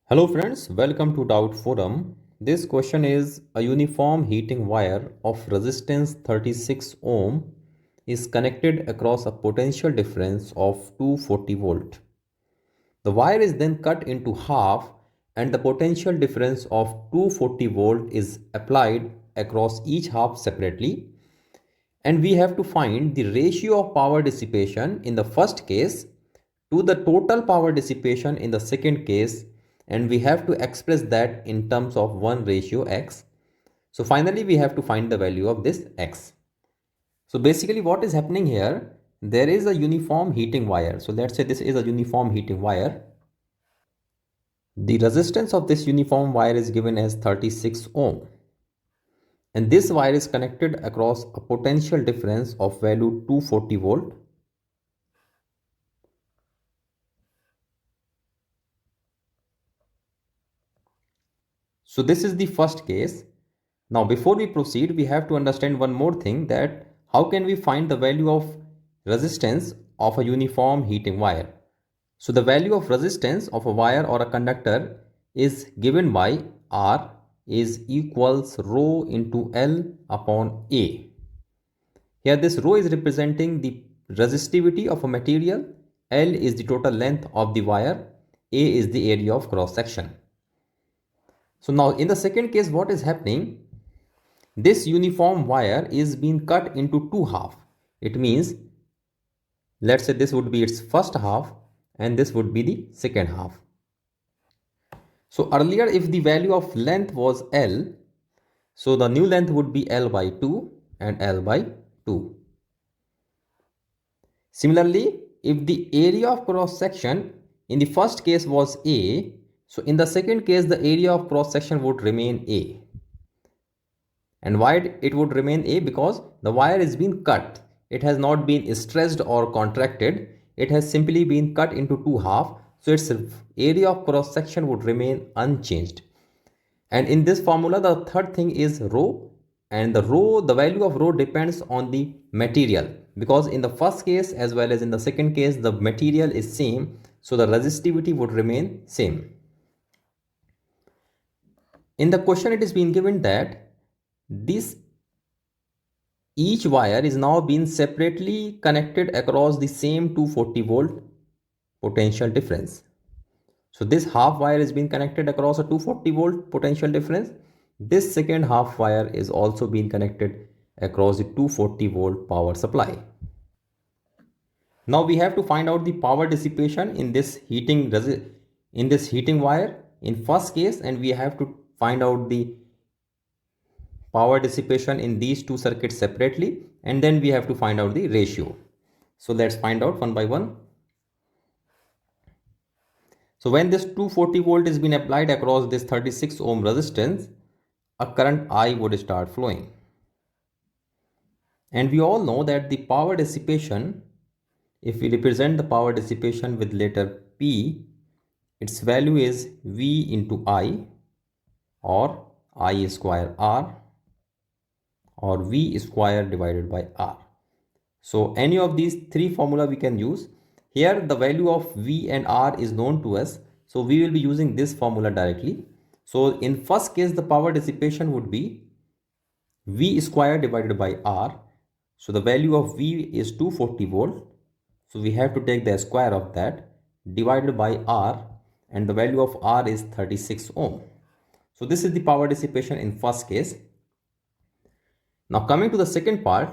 Hello friends, welcome to Doubt Forum. This question is a uniform heating wire of resistance 36 ohm is connected across a potential difference of 240 volt. The wire is then cut into half and the potential difference of 240 volt is applied across each half separately, and we have to find the ratio of power dissipation in the first case to the total power dissipation in the second case, and we have to express that in terms of 1 ratio x. So finally we have to find the value of this x. So basically what is happening here, there is a uniform heating wire. So let's say this is a uniform heating wire. The resistance of this uniform wire is given as 36 ohm, and this wire is connected across a potential difference of value 240 volt. So this is the first case. Now before we proceed, we have to understand one more thing, that how can we find the value of resistance of a uniform heating wire. So the value of resistance of a wire or a conductor is given by R is equals rho into L upon A. Here this rho is representing the resistivity of a material, L is the total length of the wire, A is the area of cross section. So now in the second case, what is happening? This uniform wire is being cut into two halves. It means, let's say this would be its first half and this would be the second half. So earlier if the value of length was L, so the new length would be L by 2 and L by 2. Similarly, if the area of cross section in the first case was A, so in the second case the area of cross section would remain A. And why it would remain A? Because the wire is being cut. It has not been stressed or contracted. It has simply been cut into two halves. So its area of cross section would remain unchanged. And in this formula, the third thing is rho. And the value of rho depends on the material. Because in the first case as well as in the second case, the material is same. So the resistivity would remain same. In the question, it is being given that this each wire is now being separately connected across the same 240 volt potential difference. So this half wire is being connected across a 240 volt potential difference. This second half wire is also being connected across the 240 volt power supply. Now we have to find out the power dissipation in this heating wire in first case, and we have to find out the power dissipation in these two circuits separately, and then we have to find out the ratio. So let's find out one by one. So when this 240 volt is being applied across this 36 ohm resistance, a current I would start flowing. And we all know that the power dissipation, if we represent the power dissipation with letter P, its value is V into I, or I square R, or V square divided by R. So any of these three formula we can use. Here the value of V and R is known to us, so we will be using this formula directly. So in first case the power dissipation would be V square divided by R. So the value of V is 240 volt. So we have to take the square of that divided by R, and the value of R is 36 ohm. So this is the power dissipation in first case. Now coming to the second part,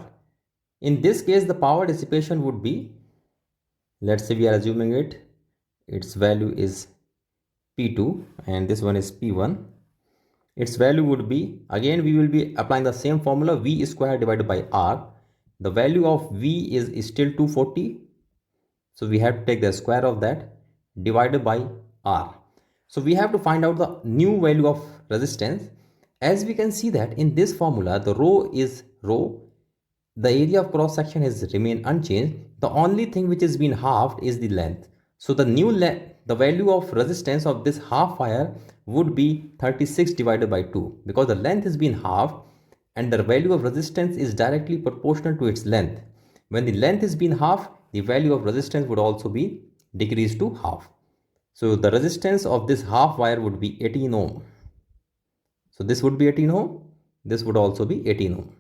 in this case the power dissipation would be, let's say we are assuming its value is P2 and this one is P1. Its value would be, again we will be applying the same formula, V square divided by R. The value of V is still 240. So we have to take the square of that divided by R. So we have to find out the new value of resistance. As we can see that in this formula, the rho is rho. The area of cross section has remained unchanged. The only thing which has been halved is the length. So the value of resistance of this half wire would be 36 divided by 2, because the length has been halved and the value of resistance is directly proportional to its length. When the length is been half, the value of resistance would also be decreased to half. So the resistance of this half wire would be 18 ohm. So this would be 18 ohm. This would also be 18 ohm.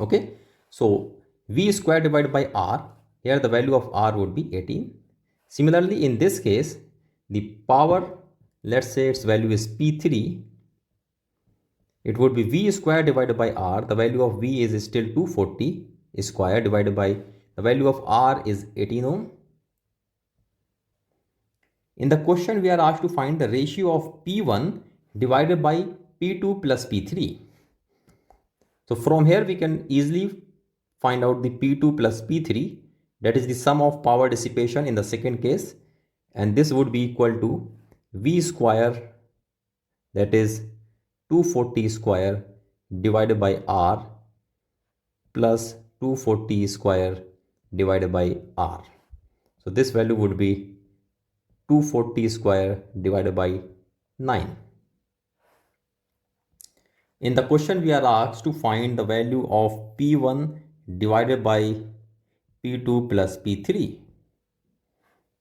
Okay. So V square divided by R. Here the value of R would be 18. Similarly, in this case, the power, let's say its value is P3. It would be V square divided by R. The value of V is still 240 square divided by the value of R is 18 ohm. In the question, we are asked to find the ratio of P1 divided by P2 plus P3. So from here, we can easily find out the P2 plus P3, that is the sum of power dissipation in the second case. And this would be equal to V square, that is 240 square divided by R plus 240 square divided by R. So this value would be 240 square divided by 9. In the question, we are asked to find the value of P1 divided by P2 plus P3.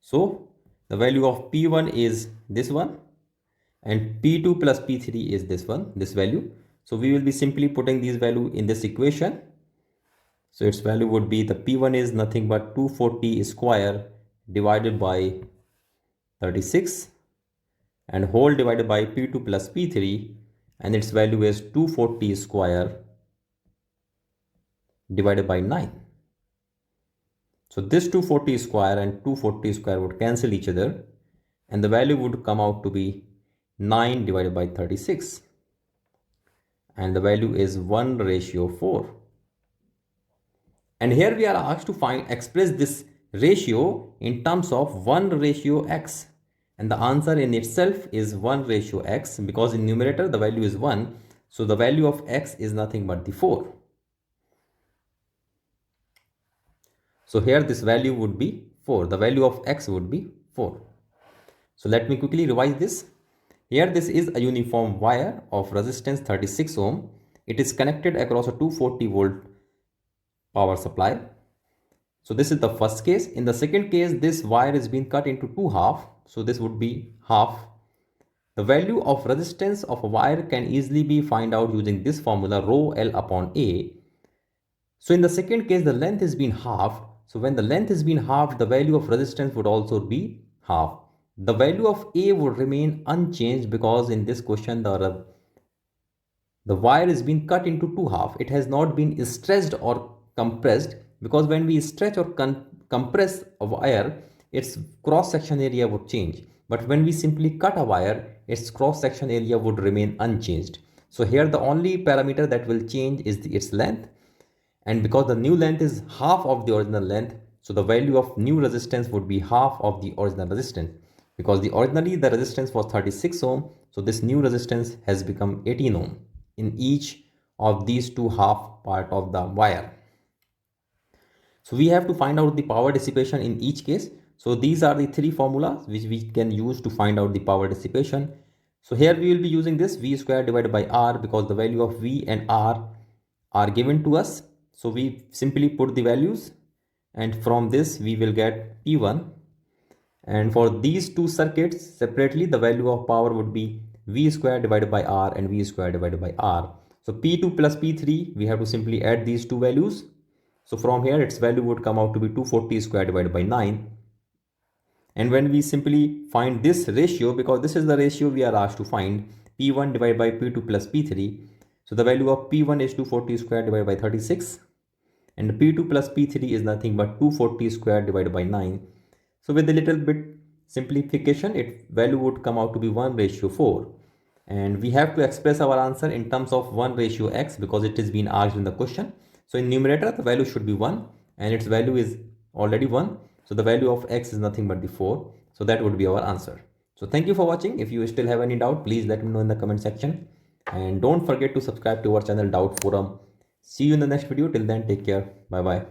So the value of P1 is this one and P2 plus P3 is this one, this value. So we will be simply putting these value in this equation. So its value would be, the P1 is nothing but 240 square divided by 36 and whole divided by P2 plus P3, and its value is 240 square divided by 9. So this 240 square and 240 square would cancel each other and the value would come out to be 9 divided by 36 and the value is 1:4. And here we are asked to express this ratio in terms of 1:x, and the answer in itself is 1:x, because in numerator the value is 1, so the value of x is nothing but the 4. So here this value would be 4, the value of x would be 4. So let me quickly revise this. Here this is a uniform wire of resistance 36 ohm. It is connected across a 240 volt power supply. So this is the first case. In the second case, this wire is being cut into two half. So this would be half. The value of resistance of a wire can easily be found out using this formula, rho L upon A. So in the second case, the length is being halved. So when the length is being halved, the value of resistance would also be half. The value of A would remain unchanged because in this question, the wire is being cut into two half. It has not been stretched or compressed, because when we stretch or compress a wire, its cross section area would change. But when we simply cut a wire, its cross section area would remain unchanged. So here the only parameter that will change is its length. And because the new length is half of the original length, so the value of new resistance would be half of the original resistance. Because originally the resistance was 36 ohm, so this new resistance has become 18 ohm in each of these two half part of the wire. So we have to find out the power dissipation in each case. So these are the three formulas which we can use to find out the power dissipation. So here we will be using this V square divided by R, because the value of V and R are given to us. So we simply put the values and from this we will get P1. And for these two circuits separately, the value of power would be V square divided by R and V square divided by R. So P2 plus P3, we have to simply add these two values. So from here its value would come out to be 240 square divided by 9. And when we simply find this ratio, because this is the ratio we are asked to find, P1 divided by P2 plus P3. So the value of P1 is 240 square divided by 36. And P2 plus P3 is nothing but 240 square divided by 9. So with a little bit simplification, its value would come out to be 1:4. And we have to express our answer in terms of 1:x, because it is being asked in the question. So in numerator, the value should be 1 and its value is already 1. So the value of x is nothing but the 4. So that would be our answer. So thank you for watching. If you still have any doubt, please let me know in the comment section. And don't forget to subscribe to our channel Doubt Forum. See you in the next video. Till then, take care. Bye bye.